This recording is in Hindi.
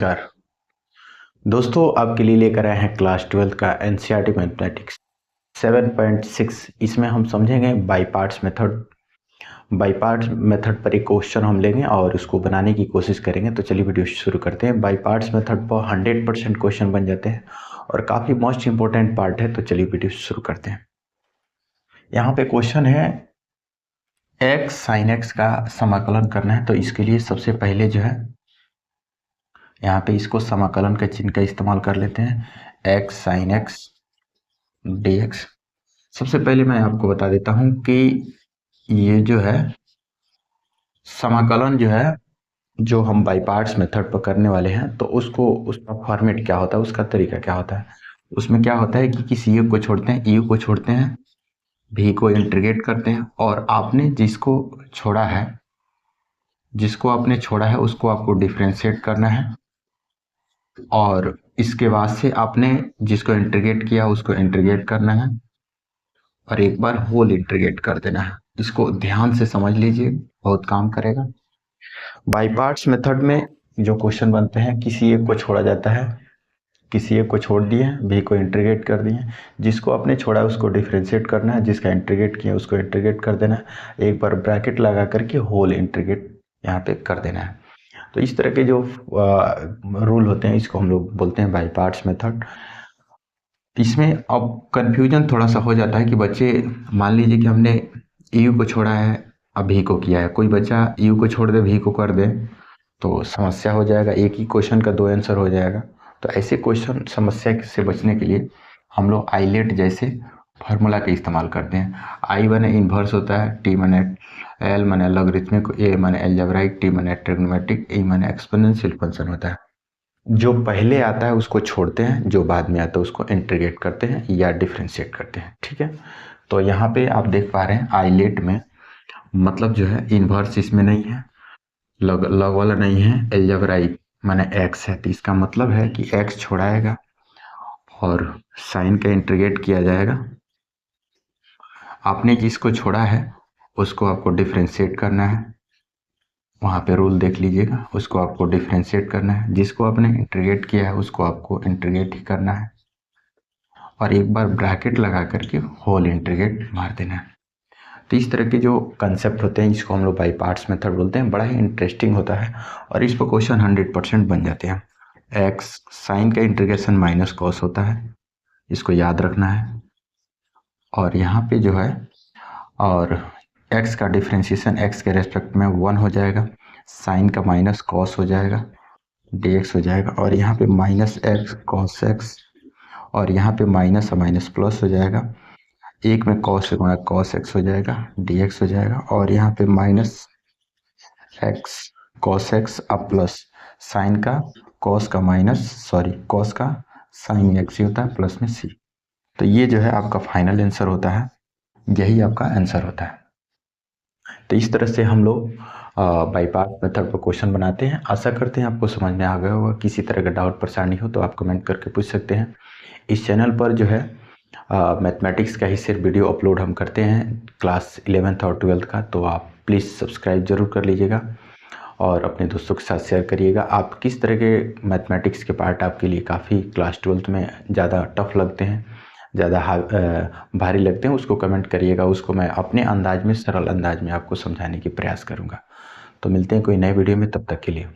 नमस्कार दोस्तों, आपके लिए लेकर आए हैं क्लास 12 का एनसीईआरटी मैथमेटिक्स 7.6। इसमें हम समझेंगे by parts method. By parts method पर एक क्वेश्चन हम लेंगे और उसको बनाने की कोशिश करेंगे। तो चलिए वीडियो शुरू करते हैं। बाई पार्ट्स मेथड पर 100% क्वेश्चन बन जाते हैं और काफ़ी मोस्ट इंपॉर्टेंट पार्ट है। तो चलिए वीडियो शुरू करते हैं। यहाँ पे क्वेश्चन है एक्स साइन एक्स का समाकलन करना है। तो इसके लिए सबसे पहले जो है यहाँ पे इसको समाकलन के चिन्ह का इस्तेमाल कर लेते हैं। X sine x D x. सबसे पहले मैं आपको बता देता हूँ कि ये जो है समाकलन जो है जो हम बाई पार्ट्स मेथड पर करने वाले हैं, तो उसका फॉर्मेट क्या होता है, उसका तरीका क्या होता है। उसमें क्या होता है कि किसी यू को छोड़ते हैं, यू को छोड़ते हैं, भी को इंटीग्रेट करते हैं और आपने जिसको छोड़ा है उसको आपको डिफरेंशिएट करना है और इसके बाद से आपने जिसको इंटीग्रेट किया उसको इंटीग्रेट करना है और एक बार होल इंटीग्रेट कर देना है। इसको ध्यान से समझ लीजिए, बहुत काम करेगा। बाई पार्ट्स मेथड में जो क्वेश्चन बनते हैं, किसी एक को छोड़ा जाता है, किसी एक को छोड़ दिए, भी को इंटीग्रेट कर दिए, जिसको आपने छोड़ा उसको डिफरेंशिएट करना है, जिसका इंटीग्रेट किया उसको इंटीग्रेट कर देना है, एक बार ब्रैकेट लगा करके होल इंटीग्रेट यहाँ पे कर देना है। तो इस तरह के जो रूल होते हैं इसको हम लोग बोलते हैं बाई पार्ट्स मेथड। इसमें अब कंफ्यूजन थोड़ा सा हो जाता है कि बच्चे, मान लीजिए कि हमने यू को छोड़ा है, अब भी को किया है, कोई बच्चा यू को छोड़ दे भी को कर दे तो समस्या हो जाएगा, एक ही क्वेश्चन का दो आंसर हो जाएगा। तो ऐसे क्वेश्चन समस्या से बचने के लिए हम लोग आईलेट जैसे फार्मूला का इस्तेमाल करते हैं। आई माने इन्वर्स होता है, टी माने एल माने लॉगरिथमिक, ए माने अलजेब्राइक, टी माने ट्रिग्नोमेट्रिक, ए माने एक्सपोनेंशियल फंक्शन होता है। जो पहले आता है उसको छोड़ते हैं, जो बाद में आता है उसको इंटीग्रेट करते हैं या डिफरेंशिएट करते हैं। ठीक है, तो यहाँ पे आप देख पा रहे हैं आईलेट में मतलब जो है इन्वर्स इसमें नहीं है, लॉग वाला नहीं है, अलजेब्राइक माने एक्स है, तो इसका मतलब है कि एक्स छोड़ाएगा और साइन का इंटीग्रेट किया जाएगा। आपने जिसको छोड़ा है उसको आपको डिफरेंशिएट करना है, वहाँ पे रूल देख लीजिएगा, उसको आपको डिफरेंशिएट करना है, जिसको आपने इंटीग्रेट किया है उसको आपको इंटीग्रेट ही करना है और एक बार ब्रैकेट लगा करके होल इंटीग्रेट मार देना है। तो इस तरह के जो कंसेप्ट होते हैं इसको हम लोग बाई पार्ट्स मेथड बोलते हैं। बड़ा ही इंटरेस्टिंग होता है और इस पर क्वेश्चन 100% बन जाते हैं। एक्स साइन का इंटीग्रेशन माइनस कॉस होता है, इसको याद रखना है। और यहाँ पे जो है और एक्स का डिफ्रेंशिएशन एक्स के रेस्पेक्ट में 1 हो जाएगा, साइन का माइनस कॉस हो जाएगा, dx हो जाएगा और यहाँ पे माइनस एक्स कॉस एक्स और यहाँ पे माइनस माइनस प्लस हो जाएगा, एक में कॉस गुणा कॉस एक्स हो जाएगा, dx हो जाएगा और यहाँ पे माइनस एक्स कॉस एक्स अब प्लस साइन का कॉस का साइन एक्स ही होता है प्लस में सी। तो ये जो है आपका फाइनल आंसर होता है, यही आपका आंसर होता है। तो इस तरह से हम लोग बाई पार्ट मेथड पर क्वेश्चन बनाते हैं। आशा करते हैं आपको समझ में आ गया होगा। किसी तरह का डाउट परेशानी हो तो आप कमेंट करके पूछ सकते हैं। इस चैनल पर जो है मैथमेटिक्स का ही सिर्फ वीडियो अपलोड हम करते हैं क्लास 11th और 12th का, तो आप प्लीज़ सब्सक्राइब जरूर कर लीजिएगा और अपने दोस्तों के साथ शेयर करिएगा। आप किस तरह के मैथमेटिक्स के पार्ट आपके लिए काफ़ी क्लास 12th में ज़्यादा टफ लगते हैं, ज़्यादा भारी लगते हैं, उसको कमेंट करिएगा। उसको मैं अपने अंदाज में, सरल अंदाज में आपको समझाने की प्रयास करूँगा। तो मिलते हैं कोई नए वीडियो में, तब तक के लिए।